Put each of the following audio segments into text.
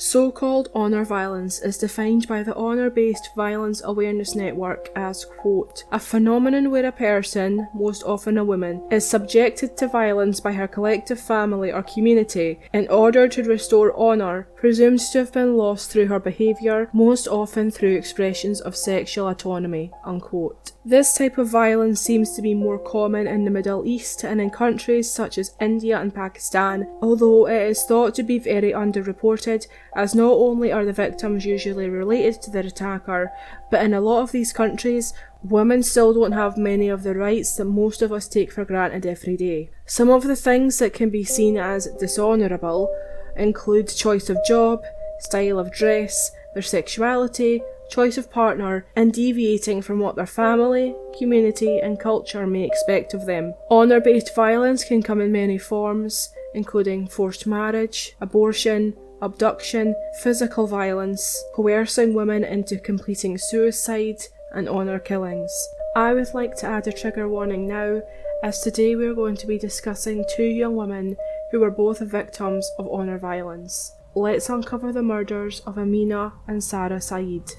So-called honour violence is defined by the Honour-Based Violence Awareness Network as, quote, a phenomenon where a person, most often a woman, is subjected to violence by her collective family or community in order to restore honour presumed to have been lost through her behaviour, most often through expressions of sexual autonomy, unquote. This type of violence seems to be more common in the Middle East and in countries such as India and Pakistan, although it is thought to be very underreported, as not only are the victims usually related to their attacker, but in a lot of these countries, women still don't have many of the rights that most of us take for granted every day. Some of the things that can be seen as dishonourable include choice of job, style of dress, their sexuality, choice of partner, and deviating from what their family, community, and culture may expect of them. Honour-based violence can come in many forms, including forced marriage, abortion, abduction, physical violence, coercing women into completing suicide, and honour killings. I would like to add a trigger warning now, as today we are going to be discussing two young women who were both victims of honour violence. Let's uncover the murders of Amina and Sara Said.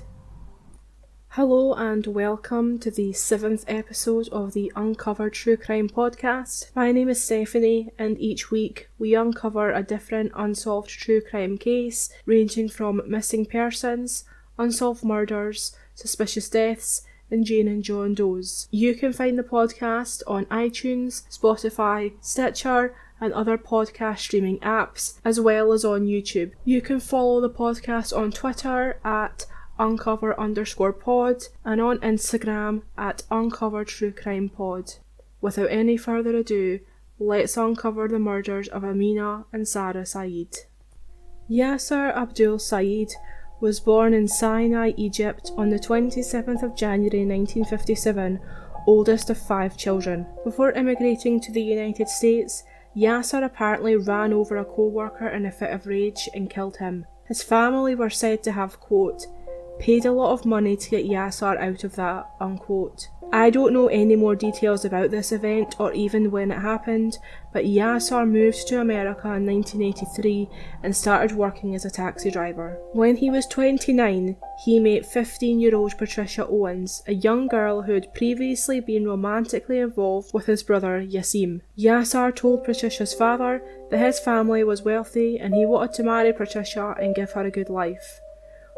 Hello and welcome to the 7th episode of the Uncovered True Crime podcast. My name is Stephanie, and each week we uncover a different unsolved true crime case ranging from missing persons, unsolved murders, suspicious deaths, and Jane and John Does. You can find the podcast on iTunes, Spotify, Stitcher, and other podcast streaming apps, as well as on YouTube. You can follow the podcast on Twitter at uncover_pod and on Instagram at uncovertruecrimepod. Without any further ado, let's uncover the murders of Amina and Sara Said. Yasser Abdul Said was born in Sinai, Egypt on the 27th of January 1957, oldest of 5 children. Before immigrating to the United States, Yasser apparently ran over a co-worker in a fit of rage and killed him. His family were said to have, quote, paid a lot of money to get Yasser out of that, unquote. I don't know any more details about this event or even when it happened, but Yasser moved to America in 1983 and started working as a taxi driver. When he was 29, he met 15-year-old Patricia Owens, a young girl who had previously been romantically involved with his brother Yassim. Yasser told Patricia's father that his family was wealthy and he wanted to marry Patricia and give her a good life.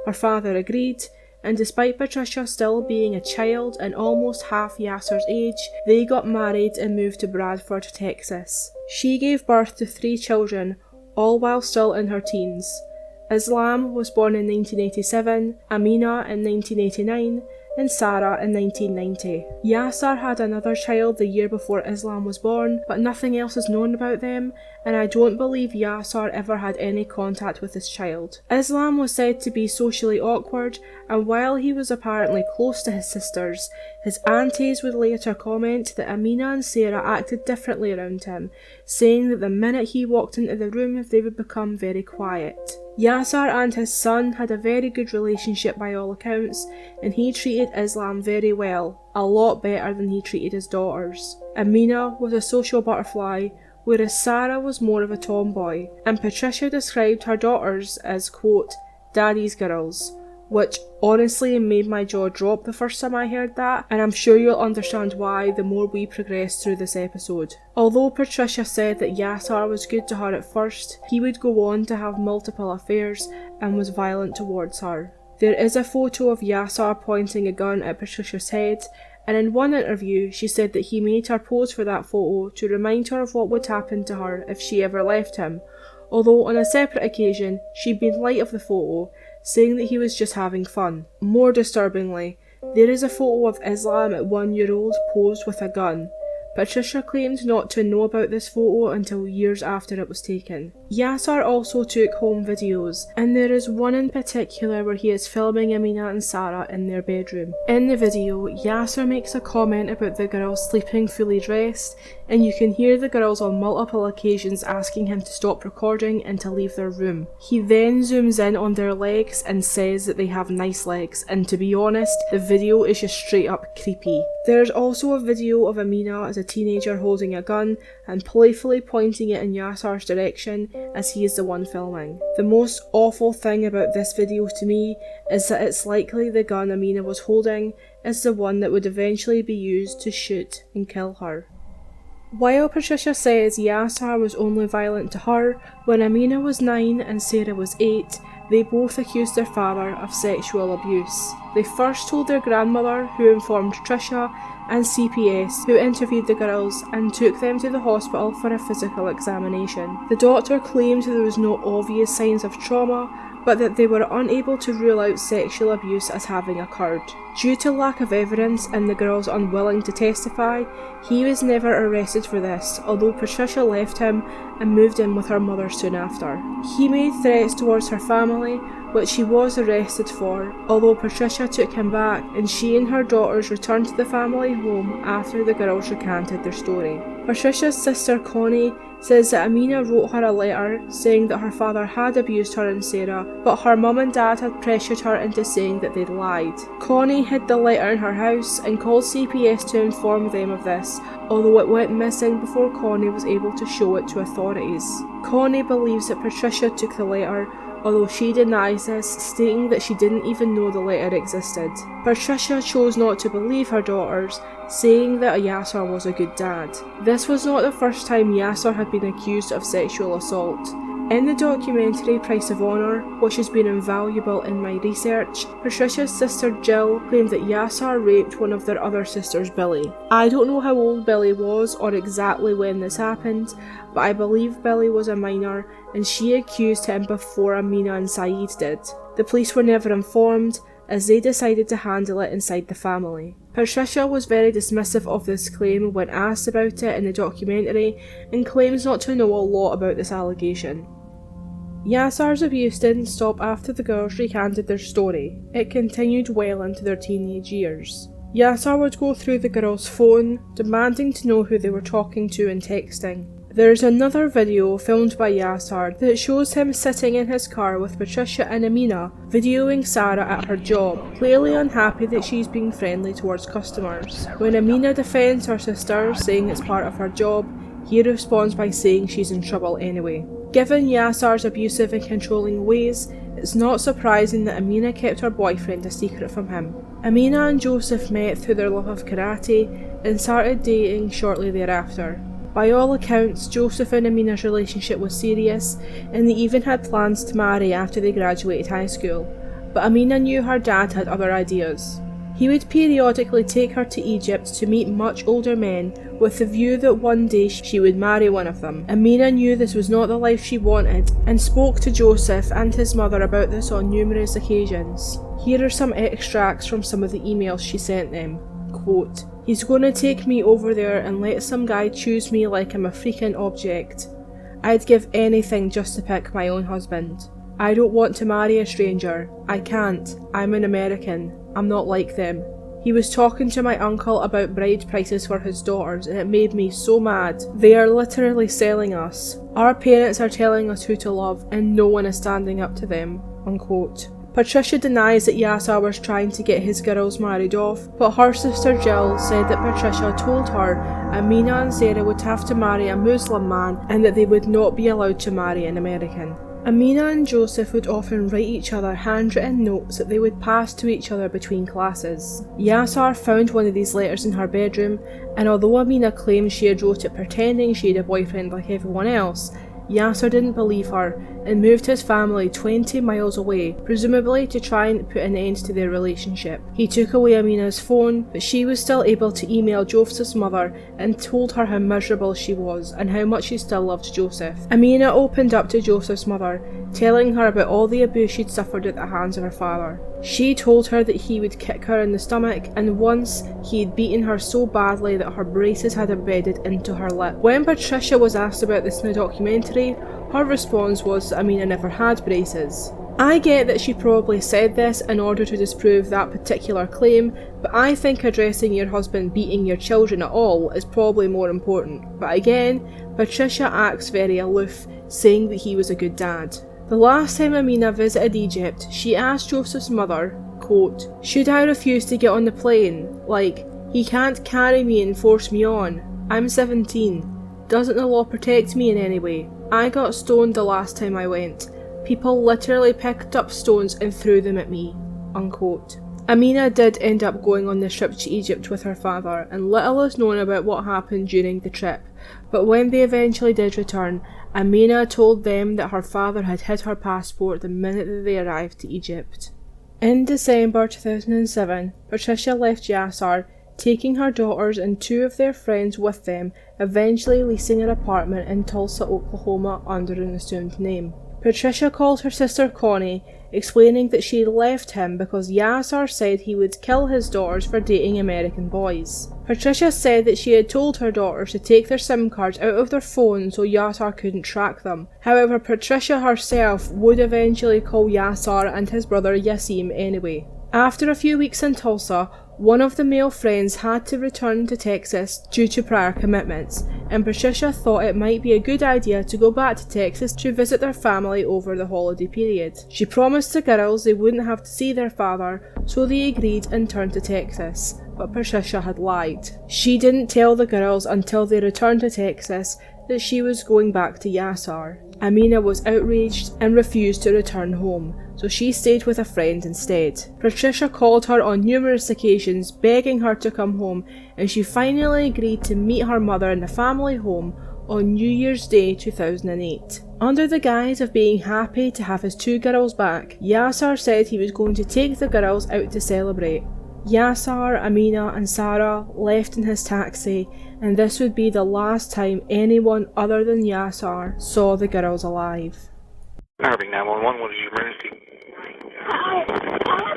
Her father agreed, and despite Patricia still being a child and almost half Yasser's age, they got married and moved to Bradford, Texas. She gave birth to 3 children, all while still in her teens. Islam was born in 1987, Amina in 1989, and Sara in 1990. Yasser had another child the year before Islam was born, but nothing else is known about them, and I don't believe Yasser ever had any contact with his child. Islam was said to be socially awkward, and while he was apparently close to his sisters, his aunties would later comment that Amina and Sara acted differently around him, saying that the minute he walked into the room they would become very quiet. Yasser and his son had a very good relationship by all accounts, and he treated Islam very well, a lot better than he treated his daughters. Amina was a social butterfly, whereas Sara was more of a tomboy, and Patricia described her daughters as, quote, daddy's girls, which honestly made my jaw drop the first time I heard that, and I'm sure you'll understand why the more we progress through this episode. Although Patricia said that Yasser was good to her at first, he would go on to have multiple affairs and was violent towards her. There is a photo of Yasser pointing a gun at Patricia's head, and in one interview she said that he made her pose for that photo to remind her of what would happen to her if she ever left him, although on a separate occasion she'd made light of the photo, saying that he was just having fun. More disturbingly, there is a photo of Islam at 1-year-old posed with a gun. Patricia claimed not to know about this photo until years after it was taken. Yasser also took home videos, and there is one in particular where he is filming Amina and Sara in their bedroom. In the video, Yasser makes a comment about the girls sleeping fully dressed, and you can hear the girls on multiple occasions asking him to stop recording and to leave their room. He then zooms in on their legs and says that they have nice legs, and to be honest, the video is just straight up creepy. There is also a video of Amina as a teenager holding a gun and playfully pointing it in Yasar's direction as he is the one filming. The most awful thing about this video to me is that it's likely the gun Amina was holding is the one that would eventually be used to shoot and kill her. While Patricia says Yasar was only violent to her, when Amina was 9 and Sara was 8, they both accused their father of sexual abuse. They first told their grandmother, who informed Trisha, and CPS, who interviewed the girls and took them to the hospital for a physical examination. The doctor claimed there was no obvious signs of trauma, but that they were unable to rule out sexual abuse as having occurred. Due to lack of evidence and the girls unwilling to testify, he was never arrested for this, although Patricia left him and moved in with her mother soon after. He made threats towards her family, which he was arrested for, although Patricia took him back and she and her daughters returned to the family home after the girls recanted their story. Patricia's sister Connie says that Amina wrote her a letter saying that her father had abused her and Sara, but her mum and dad had pressured her into saying that they'd lied. Connie hid the letter in her house and called CPS to inform them of this, although it went missing before Connie was able to show it to authorities. Connie believes that Patricia took the letter, although she denies this, stating that she didn't even know the letter existed. Patricia chose not to believe her daughters, saying that Yasar was a good dad. This was not the first time Yasar had been accused of sexual assault. In the documentary Price of Honour, which has been invaluable in my research, Patricia's sister Jill claimed that Yasar raped one of their other sisters, Billy. I don't know how old Billy was or exactly when this happened, but I believe Billy was a minor and she accused him before Amina and Said did. The police were never informed, as they decided to handle it inside the family. Patricia was very dismissive of this claim when asked about it in the documentary and claims not to know a lot about this allegation. Yasar's abuse didn't stop after the girls recanted their story. It continued well into their teenage years. Yasar would go through the girls' phone, demanding to know who they were talking to and texting. There's another video filmed by Yasar that shows him sitting in his car with Patricia and Amina, videoing Sara at her job, clearly unhappy that she's being friendly towards customers. When Amina defends her sister, saying it's part of her job, he responds by saying she's in trouble anyway. Given Yasar's abusive and controlling ways, it's not surprising that Amina kept her boyfriend a secret from him. Amina and Joseph met through their love of karate and started dating shortly thereafter. By all accounts, Joseph and Amina's relationship was serious, and they even had plans to marry after they graduated high school, but Amina knew her dad had other ideas. He would periodically take her to Egypt to meet much older men, with the view that one day she would marry one of them. Amina knew this was not the life she wanted, and spoke to Joseph and his mother about this on numerous occasions. Here are some extracts from some of the emails she sent them. Quote, "He's gonna take me over there and let some guy choose me like I'm a freaking object. I'd give anything just to pick my own husband. I don't want to marry a stranger. I can't. I'm an American. I'm not like them. He was talking to my uncle about bride prices for his daughters and it made me so mad. They are literally selling us. Our parents are telling us who to love and no one is standing up to them." Unquote. Patricia denies that Yasar was trying to get his girls married off, but her sister Jill said that Patricia told her Amina and Sara would have to marry a Muslim man and that they would not be allowed to marry an American. Amina and Joseph would often write each other handwritten notes that they would pass to each other between classes. Yasar found one of these letters in her bedroom, and although Amina claimed she had wrote it pretending she had a boyfriend like everyone else, Yasar didn't believe her and moved his family 20 miles away, presumably to try and put an end to their relationship. He took away Amina's phone, but she was still able to email Joseph's mother and told her how miserable she was and how much she still loved Joseph. Amina opened up to Joseph's mother, telling her about all the abuse she'd suffered at the hands of her father. She told her that he would kick her in the stomach, and once he had beaten her so badly that her braces had embedded into her lip. When Patricia was asked about this in the documentary, her response was that Amina never had braces. I get that she probably said this in order to disprove that particular claim, but I think addressing your husband beating your children at all is probably more important. But again, Patricia acts very aloof, saying that he was a good dad. The last time Amina visited Egypt, she asked Joseph's mother, quote, "Should I refuse to get on the plane? Like, He can't carry me and force me on. I'm 17. Doesn't the law protect me in any way? I got stoned the last time I went. People literally picked up stones and threw them at me." Unquote. Amina did end up going on the trip to Egypt with her father, and little is known about what happened during the trip, but when they eventually did return, Amina told them that her father had hid her passport the minute that they arrived to Egypt. In December 2007, Patricia left Yasser, taking her daughters and 2 of their friends with them, eventually leasing an apartment in Tulsa, Oklahoma under an assumed name. Patricia called her sister Connie, explaining that she left him because Yasser said he would kill his daughters for dating American boys. Patricia said that she had told her daughters to take their SIM cards out of their phones so Yasser couldn't track them. However, Patricia herself would eventually call Yasser and his brother Yassim anyway. After a few weeks in Tulsa, one of the male friends had to return to Texas due to prior commitments, and Patricia thought it might be a good idea to go back to Texas to visit their family over the holiday period. She promised the girls they wouldn't have to see their father, so they agreed and turned to Texas, but Patricia had lied. She didn't tell the girls until they returned to Texas that she was going back to Yasser. Amina was outraged and refused to return home, so she stayed with a friend instead. Patricia called her on numerous occasions, begging her to come home, and she finally agreed to meet her mother in the family home on New Year's Day 2008. Under the guise of being happy to have his 2 girls back, Yasser said he was going to take the girls out to celebrate. Yasser, Amina and Sara left in his taxi, and this would be the last time anyone other than Yasser saw the girls alive. Irving 911, what is your emergency? Oh my God,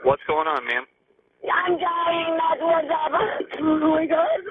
What's going on, ma'am? I'm dying, that's what's up. Oh my God.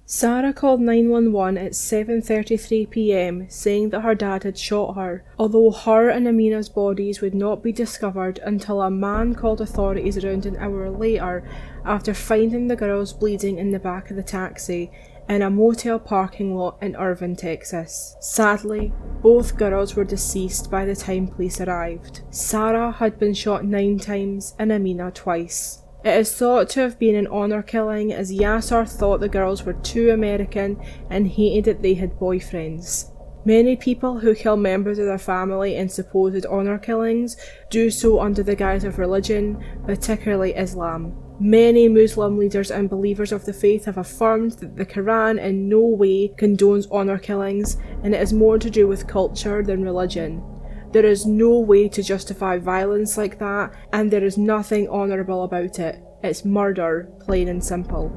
Sara called 911 at 7:33 p.m, saying that her dad had shot her, although her and Amina's bodies would not be discovered until a man called authorities around an hour later after finding the girls bleeding in the back of the taxi in a motel parking lot in Irving, Texas. Sadly, both girls were deceased by the time police arrived. Sara had been shot 9 times and Amina twice. It is thought to have been an honour killing, as Yasser thought the girls were too American and hated that they had boyfriends. Many people who kill members of their family in supposed honour killings do so under the guise of religion, particularly Islam. Many Muslim leaders and believers of the faith have affirmed that the Quran in no way condones honour killings, and it is more to do with culture than religion. There is no way to justify violence like that, and there is nothing honourable about it. It's murder, plain and simple.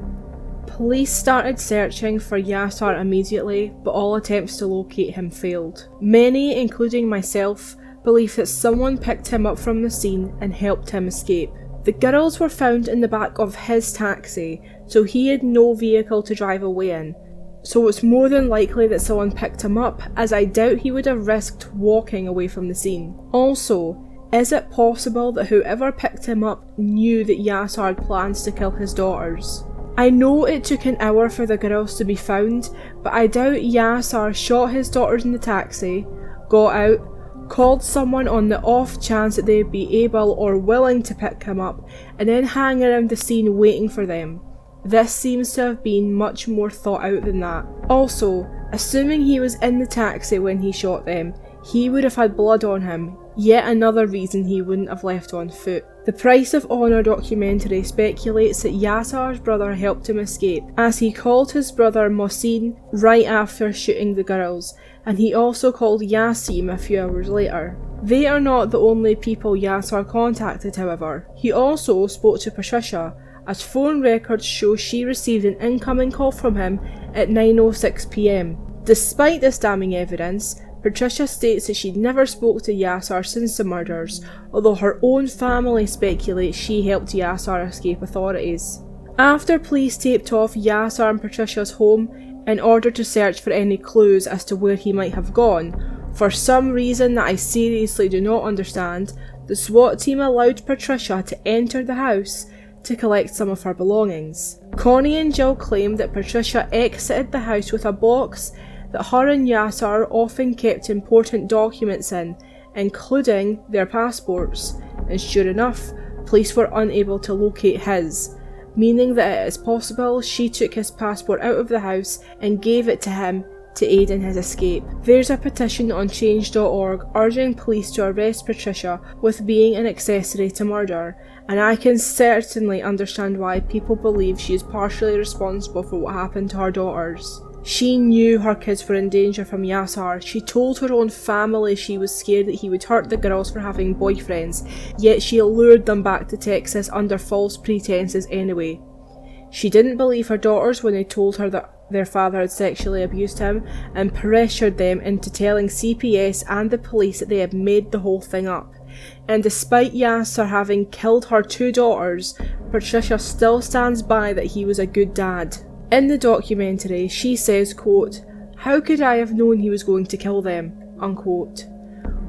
Police started searching for Yasser immediately, but all attempts to locate him failed. Many, including myself, believe that someone picked him up from the scene and helped him escape. The girls were found in the back of his taxi, so he had no vehicle to drive away in. So it's more than likely that someone picked him up, as I doubt he would have risked walking away from the scene. Also, is it possible that whoever picked him up knew that Yasser had plans to kill his daughters? I know it took an hour for the girls to be found, but I doubt Yasser shot his daughters in the taxi, got out, called someone on the off chance that they'd be able or willing to pick him up, and then hang around the scene waiting for them. This seems to have been much more thought out than that. Also, assuming he was in the taxi when he shot them, he would have had blood on him, yet another reason he wouldn't have left on foot. The Price of Honour documentary speculates that Yasser's brother helped him escape, as he called his brother Mohsin right after shooting the girls, and he also called Yassim a few hours later. They are not the only people Yasser contacted, however. He also spoke to Patricia, as phone records show she received an incoming call from him at 9:06 p.m. Despite this damning evidence, Patricia states that she'd never spoke to Yasser since the murders, although her own family speculates she helped Yasser escape authorities. After police taped off Yasser and Patricia's home in order to search for any clues as to where he might have gone, for some reason that I seriously do not understand, the SWAT team allowed Patricia to enter the house to collect some of her belongings. Connie and Jill claim that Patricia exited the house with a box that her and Yasser often kept important documents in, including their passports, and sure enough, police were unable to locate his, meaning that it is possible she took his passport out of the house and gave it to him to aid in his escape. There's a petition on change.org urging police to arrest Patricia with being an accessory to murder, and I can certainly understand why people believe she is partially responsible for what happened to her daughters. She knew her kids were in danger from Yasser. She told her own family she was scared that he would hurt the girls for having boyfriends, yet she lured them back to Texas under false pretenses anyway. She didn't believe her daughters when they told her that their father had sexually abused him, and pressured them into telling CPS and the police that they had made the whole thing up. And despite Yasser having killed her 2 daughters, Patricia still stands by that he was a good dad. In the documentary, she says, quote, "How could I have known he was going to kill them?" unquote.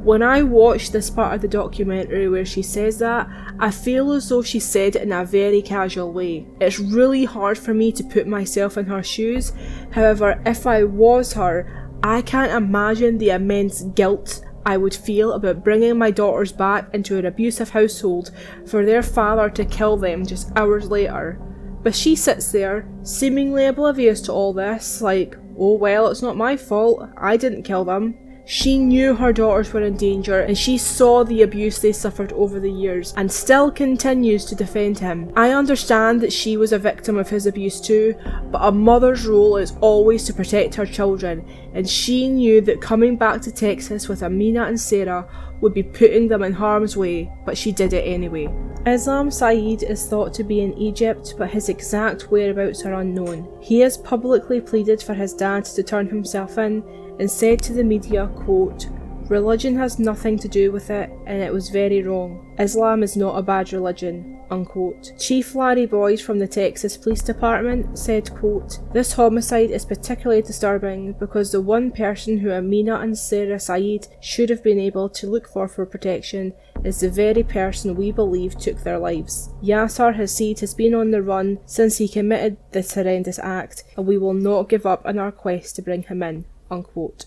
When I watched this part of the documentary where she says that, I feel as though she said it in a very casual way. It's really hard for me to put myself in her shoes. However, if I was her, I can't imagine the immense guilt I would feel about bringing my daughters back into an abusive household for their father to kill them just hours later. But she sits there, seemingly oblivious to all this, like, oh well, it's not my fault, I didn't kill them. She knew her daughters were in danger, and she saw the abuse they suffered over the years, and still continues to defend him. I understand that she was a victim of his abuse too, but a mother's role is always to protect her children, and she knew that coming back to Texas with Amina and Sara would be putting them in harm's way, but she did it anyway. Islam Said is thought to be in Egypt, but his exact whereabouts are unknown. He has publicly pleaded for his dad to turn himself in, and said to the media, quote, "Religion has nothing to do with it, and it was very wrong. Islam is not a bad religion," unquote. Chief Larry Boyd from the Texas Police Department said, quote, "This homicide is particularly disturbing because the one person who Amina and Sara Said should have been able to look for protection is the very person we believe took their lives. Yasser Hassid has been on the run since he committed this horrendous act, and we will not give up on our quest to bring him in," unquote.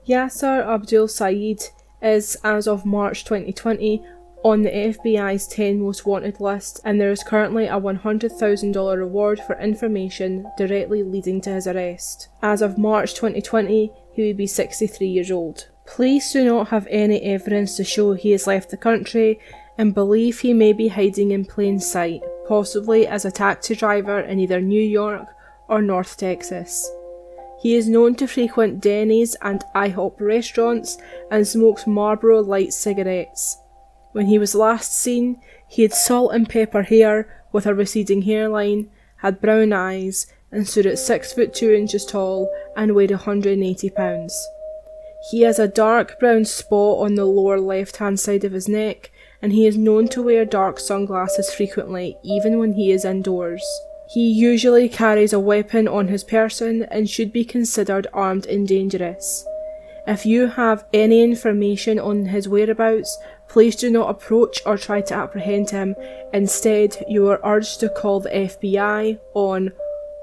Yasser Abdul Said is, as of March 2020, on the FBI's 10 most wanted list, and there is currently a $100,000 reward for information directly leading to his arrest. As of March 2020, he would be 63 years old. Police do not have any evidence to show he has left the country and believe he may be hiding in plain sight, possibly as a taxi driver in either New York or North Texas. He is known to frequent Denny's and IHOP restaurants and smokes Marlboro Light cigarettes. When he was last seen, he had salt and pepper hair with a receding hairline, had brown eyes, and stood at 6 foot 2 inches tall and weighed 180 pounds. He has a dark brown spot on the lower left-hand side of his neck, and he is known to wear dark sunglasses frequently, even when he is indoors. He usually carries a weapon on his person and should be considered armed and dangerous. If you have any information on his whereabouts, please do not approach or try to apprehend him. Instead, you are urged to call the FBI on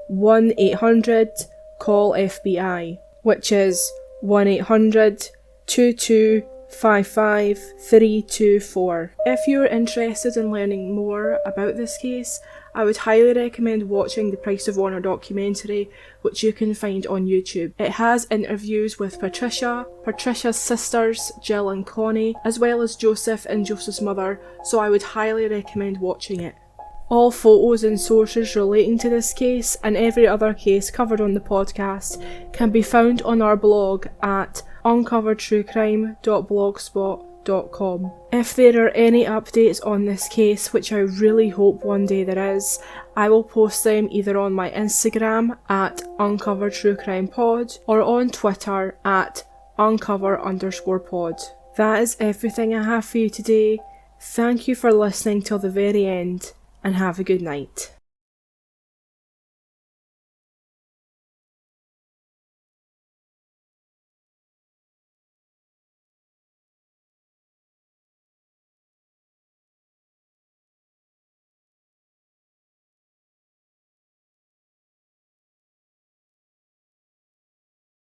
1-800-CALL-FBI, which is 1-800-2255-324. If you are interested in learning more about this case, I would highly recommend watching the Price of Honour documentary, which you can find on YouTube. It has interviews with Patricia, Patricia's sisters, Jill and Connie, as well as Joseph and Joseph's mother, so I would highly recommend watching it. All photos and sources relating to this case and every other case covered on the podcast can be found on our blog at uncoveredtruecrime.blogspot.com. If there are any updates on this case, which I really hope one day there is, I will post them either on my Instagram at uncoveredtruecrimepod or on Twitter at uncover_pod. That is everything I have for you today. Thank you for listening till the very end, and have a good night.